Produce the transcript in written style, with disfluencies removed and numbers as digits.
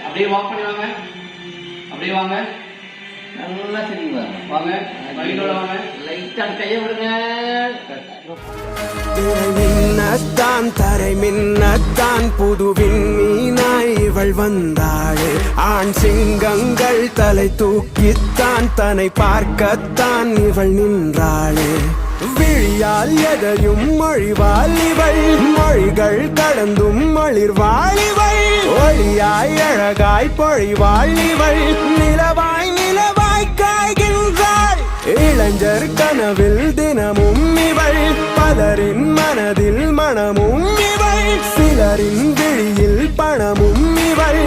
அப்படியே வாக் பண்ணி வாங்க. அப்படியே வாங்க. நல்லா சரிங்களா? வாங்க. கையோட வாங்க. லைட்டா கையை விடுங்க. மின்னத்தான் தரை மின்னத்தான் புதுவின் மீனாய் இவள் வந்தாளே. ஆண் சிங்கங்கள் தலை தூக்கித்தான் தன்னை பார்க்கத்தான் இவள் நின்றாளே. விழியால் எதையும் மொழிவாள் இவள், மொழிகள் கடந்தும் மொழிர்வாள் இவள். ஒளியாய் அழகாய் பொழிவாள் இவள், நிலவாய் நிலவாய் காய்கின்றாள். இளைஞர் கனவில் தினமும் இவள், பலரின் மனதில் மனமும் இவள். சிலரின் விழியில் பணமும் இவள்,